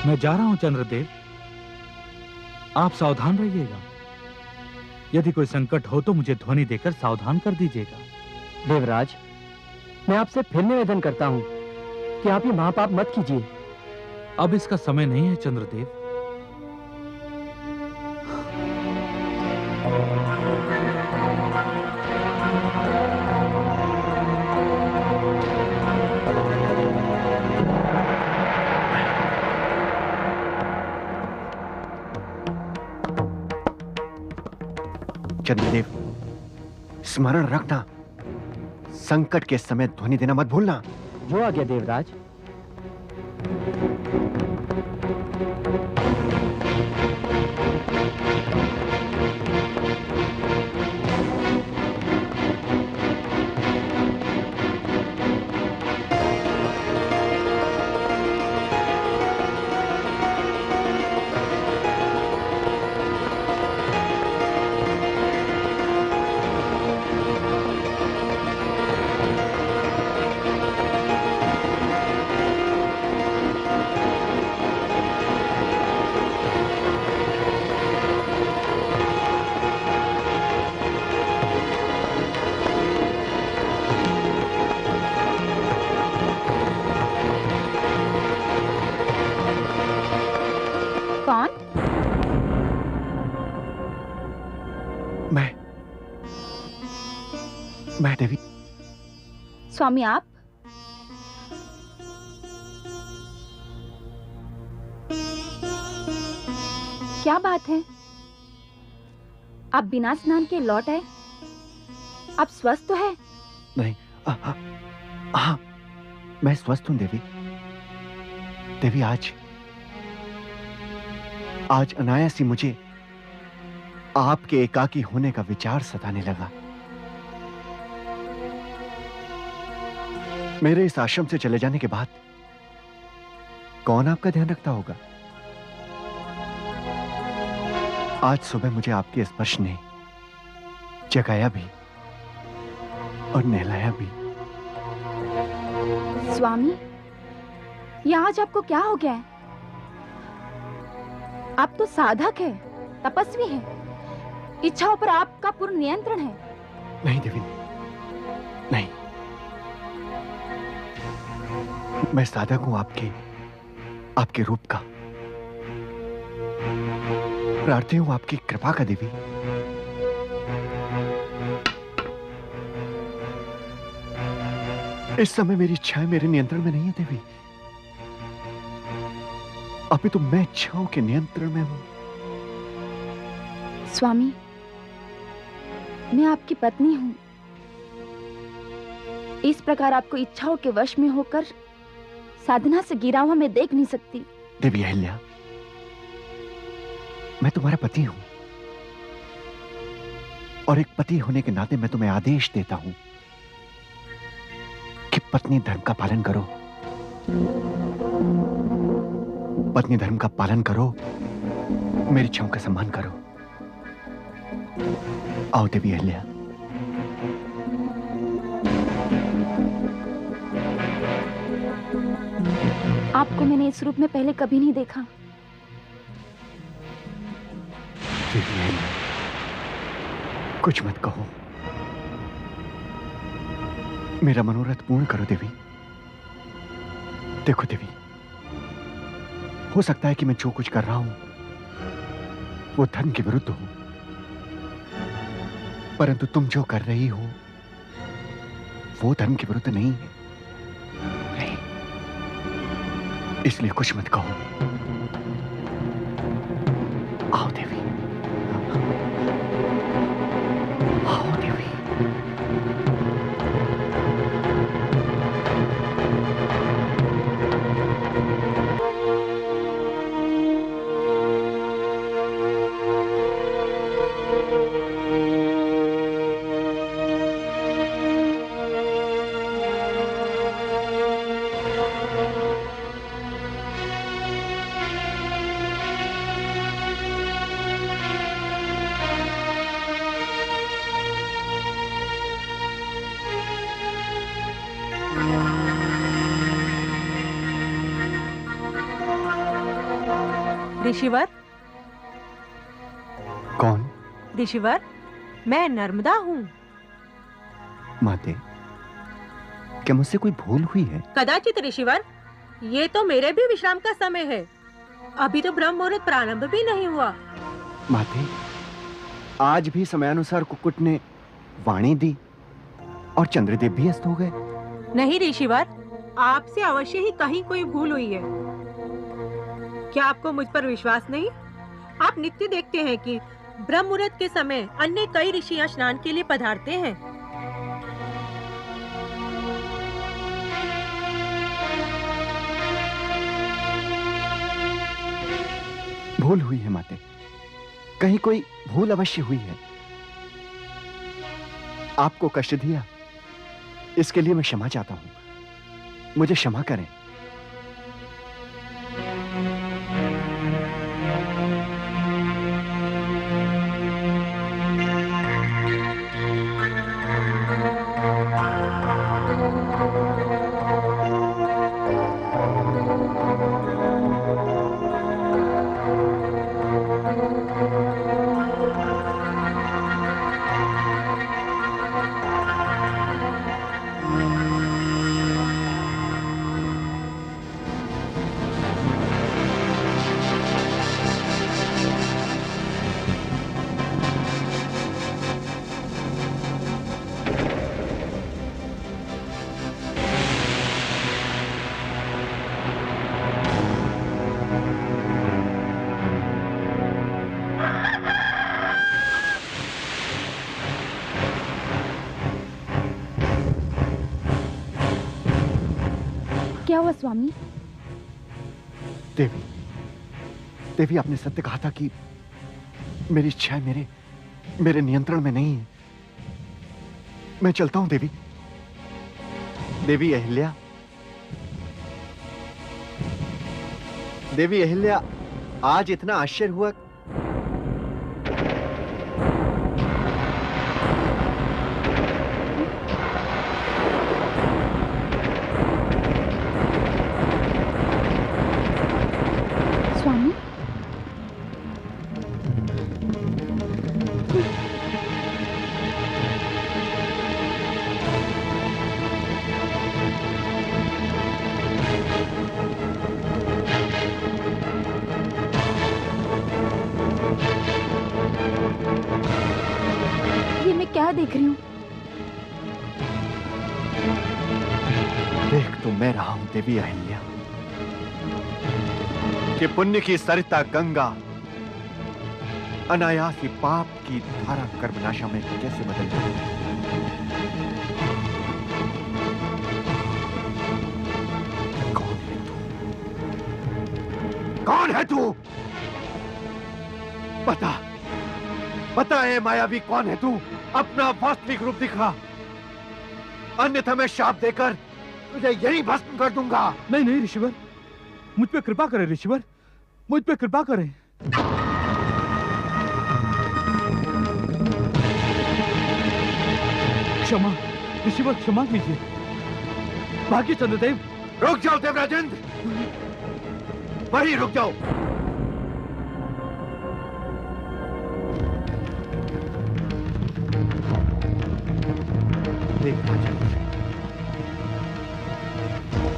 मैं जा रहा हूं चंद्रदेव, आप सावधान रहिएगा। यदि कोई संकट हो तो मुझे ध्वनि देकर सावधान कर दीजिएगा। देवराज, मैं आपसे फिर निवेदन करता हूं कि आप ये महापाप मत कीजिए। अब इसका समय नहीं है चंद्रदेव। चंद्रदेव, स्मरण रखना, संकट के समय ध्वनि देना मत भूलना। जो आ गया देवराज। मैं देवी। स्वामी आप? क्या बात है, आप बिना स्नान के लौट आए? आप स्वस्थ तो है? नहीं, हाँ, मैं स्वस्थ हूं देवी। देवी, आज अनायास ही मुझे आपके एकाकी होने का विचार सताने लगा। मेरे इस आश्रम से चले जाने के बाद कौन आपका ध्यान रखता होगा? आज सुबह मुझे आपके स्पर्श ने जगाया भी और नहलाया भी। स्वामी, ये आज आपको क्या हो गया है? आप तो साधक है, तपस्वी है, इच्छाओं पर आपका पूर्ण नियंत्रण है। नहीं देवी, नहीं, मैं साधक हूं आपके रूप का, प्रार्थी हूं आपकी कृपा का देवी। इस समय मेरी इच्छाएं मेरे नियंत्रण में नहीं है देवी, अभी तो मैं इच्छाओं के नियंत्रण में हूं। स्वामी, मैं आपकी पत्नी हूं। इस प्रकार आपको इच्छाओं के वश में होकर साधना से गिरा हुआ मैं देख नहीं सकती। देवी अहिल्या, मैं तुम्हारा पति हूं और एक पति होने के नाते मैं तुम्हें आदेश देता हूं कि पत्नी धर्म का पालन करो। पत्नी धर्म का पालन करो, मेरी इच्छाओं का सम्मान करो। आओ देवी अहिल्या। आपको मैंने इस रूप में पहले कभी नहीं देखा। देवी अहिल्या, कुछ मत कहो, मेरा मनोरथ पूर्ण करो देवी। देखो देवी, हो सकता है कि मैं जो कुछ कर रहा हूं वो धर्म के विरुद्ध हो, परंतु तुम जो कर रही हो वो धर्म के विरुद्ध नहीं है। नहीं, इसलिए कुछ मत कहो। आओ देवी, आओ देवी। ऋषिवर, कौन? ऋषिवर, मैं नर्मदा हूँ। माते, क्या मुझसे कोई भूल हुई है? कदाचित ऋषिवर, ये तो मेरे भी विश्राम का समय है। अभी तो ब्रह्म मुहूर्त प्रारंभ भी नहीं हुआ। माते, आज भी समयानुसार कुक्कुट ने वाणी दी और चंद्रदेव भी अस्त हो गए। नहीं ऋषिवर, आपसे अवश्य ही कहीं कोई भूल हुई है। क्या आपको मुझ पर विश्वास नहीं? आप नित्य देखते हैं कि ब्रह्म मुहूर्त के समय अन्य कई ऋषियां स्नान के लिए पधारते हैं। भूल हुई है माते, कहीं कोई भूल अवश्य हुई है। आपको कष्ट दिया, इसके लिए मैं क्षमा चाहता हूं। मुझे क्षमा करें। क्या हुआ स्वामी? देवी, देवी, आपने सत्य कहा था कि मेरी इच्छा मेरे नियंत्रण में नहीं है। मैं चलता हूं देवी। देवी अहिल्या, देवी अहिल्या, आज इतना आश्चर्य हुआ। स्वामी, ये मैं क्या देख रही हूँ? देख तो मैं रहा हूं देवी अहिल्या कि पुण्य की सरिता गंगा अनायास ही पाप की धारा कर्मनाशा में कैसे बदल जाती है। कौन है तू? कौन है तू? बता है मायावी, कौन है तू? अपना वास्तविक रूप दिखा, अन्यथा मैं शाप देकर तुझे यही भस्म कर दूंगा। नहीं नहीं ऋषिवर, मुझ पे कृपा करें ऋषिवर, मुझ पे कृपा करें। क्षमा ऋषिवर, क्षमा कीजिए। भाग्य चंद्रदेव। रुक जाओ देवराजेंद्र, वहीं रुक जाओ।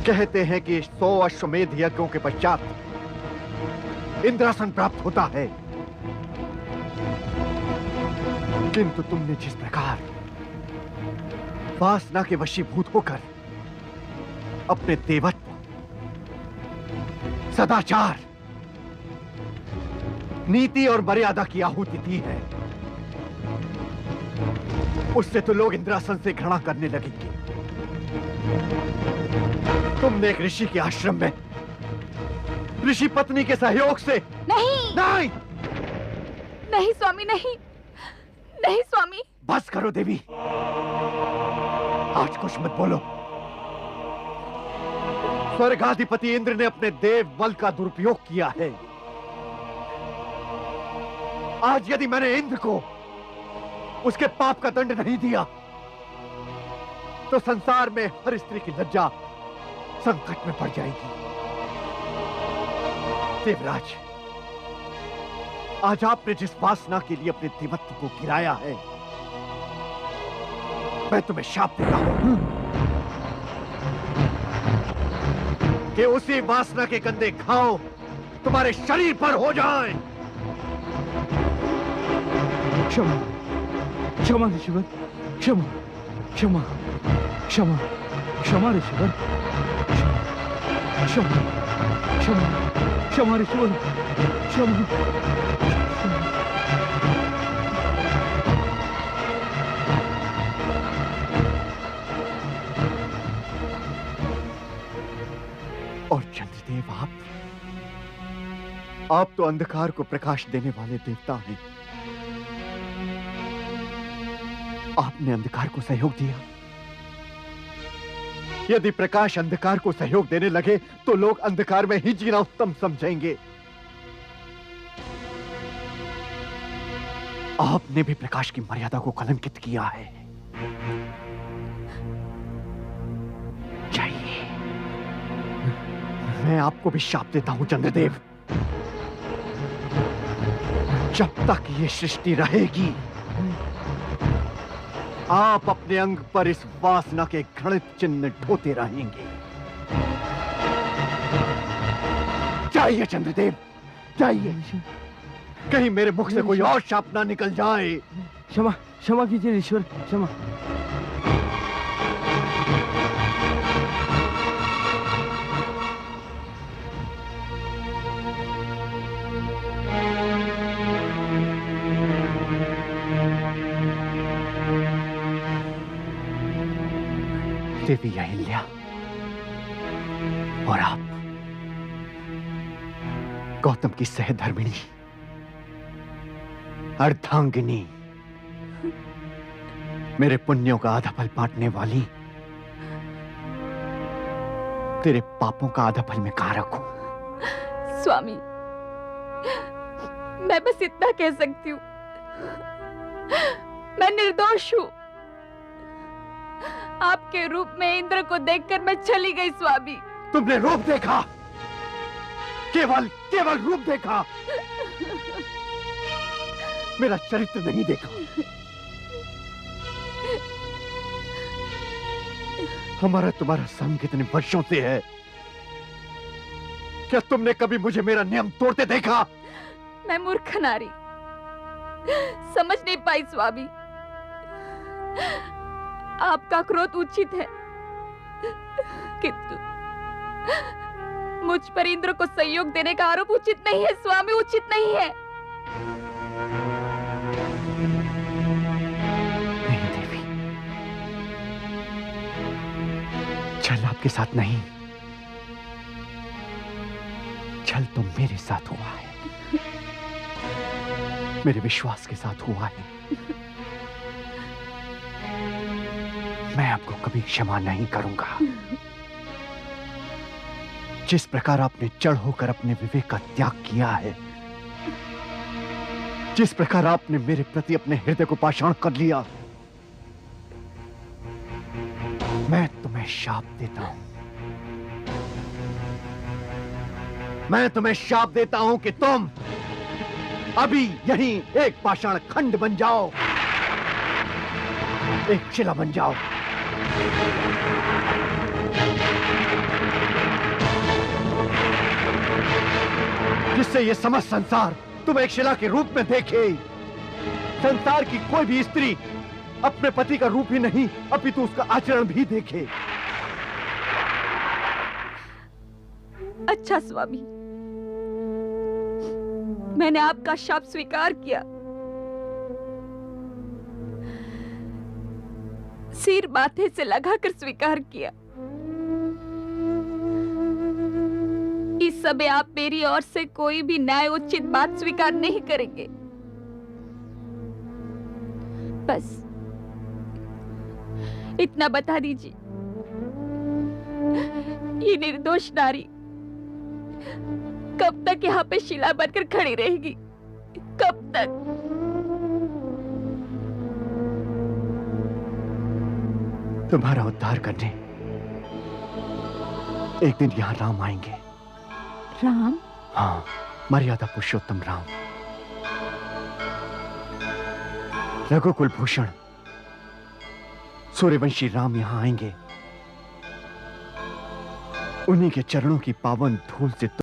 कहते हैं कि 100 अश्वमेध यज्ञों के पश्चात इंद्रासन प्राप्त होता है, किंतु तुमने जिस प्रकार वासना के वशीभूत होकर अपने देवत्व, सदाचार, नीति और मर्यादा की आहुति दी है, उससे तो लोग इंद्रासन से घृणा करने लगेंगे। तुमने एक ऋषि के आश्रम में ऋषि पत्नी के सहयोग से नहीं नहीं नहीं स्वामी, नहीं नहीं स्वामी। बस करो देवी, आज कुछ मत बोलो। स्वर्गाधिपति इंद्र ने अपने देव बल का दुरुपयोग किया है। आज यदि मैंने इंद्र को उसके पाप का दंड नहीं दिया तो संसार में हर स्त्री की लज्जा संकट में पड़ जाएगी। देवराज, आज आपने जिस वासना के लिए अपने देवत्व को गिराया है, मैं तुम्हें शाप देता हूं कि उसी वासना के गंदे घाव तुम्हारे शरीर पर हो जाएं। क्षमा क्षमा ऋषिवर, क्षमा क्षमा क्षमा क्षमा ऋषिवर, क्षमा क्षमा क्षमा ऋषिवर, क्षमा। और चंद्रदेव, आप तो अंधकार को प्रकाश देने वाले देवता हैं। आपने अंधकार को सहयोग दिया। यदि प्रकाश अंधकार को सहयोग देने लगे तो लोग अंधकार में ही जीना उत्तम समझेंगे। आपने भी प्रकाश की मर्यादा को कलंकित किया है। चाहिए मैं आपको भी शाप देता हूं चंद्रदेव। जब तक ये सृष्टि रहेगी, आप अपने अंग पर इस वासना के घृणित चिन्ह ढोते रहेंगे। चाहिए चंद्रदेव, चाहिए। कहीं मेरे मुख से कोई और शाप ना निकल जाए। क्षमा क्षमा कीजिए ईश्वर, क्षमा। देवी अहिल्या और आप गौतम की सहधर्मिणी अर्धांगिनी, मेरे पुण्यों का आधा फल बांटने वाली, तेरे पापों का आधा फल मैं कहां रखूं? स्वामी, मैं बस इतना कह सकती हूँ, मैं निर्दोष हूँ। आपके रूप में इंद्र को देखकर मैं चली गई स्वामी। तुमने रूप देखा, केवल केवल रूप देखा, मेरा चरित्र नहीं देखा। हमारा तुम्हारा संग कितने वर्षों से है, क्या तुमने कभी मुझे मेरा नियम तोड़ते देखा? मैं मूर्ख नारी, समझ नहीं पाई स्वामी। आपका क्रोध उचित है, किंतु मुझ पर इंद्र को सहयोग देने का आरोप उचित नहीं है स्वामी, उचित नहीं है। नहीं देवी, छल आपके साथ नहीं, छल तो मेरे साथ हुआ है, मेरे विश्वास के साथ हुआ है। मैं आपको कभी क्षमा नहीं करूंगा। जिस प्रकार आपने जड़ होकर अपने विवेक का त्याग किया है, जिस प्रकार आपने मेरे प्रति अपने हृदय को पाषाण कर लिया, मैं तुम्हें शाप देता हूं। मैं तुम्हें शाप देता हूं कि तुम अभी यहीं एक पाषाण खंड बन जाओ, एक शिला बन जाओ। जिससे ये समस्त संसार तुम एक शिला के रूप में देखे। संसार की कोई भी स्त्री अपने पति का रूप ही नहीं, अपितु उसका आचरण भी देखे। अच्छा स्वामी, मैंने आपका शाप स्वीकार किया, सिर माथे से लगाकर स्वीकार किया। इस समय आप मेरी ओर से कोई भी न्याय उचित बात स्वीकार नहीं करेंगे। बस इतना बता दीजिए, ये निर्दोष नारी कब तक यहाँ पे शिला बनकर खड़ी रहेगी? कब तक? तुम्हारा उद्धार करने एक दिन यहां राम आएंगे। राम? हाँ, मर्यादा पुरुषोत्तम राम। रघुकुल भूषण सूर्यवंशी राम यहां आएंगे, उन्हीं के चरणों की पावन धूल से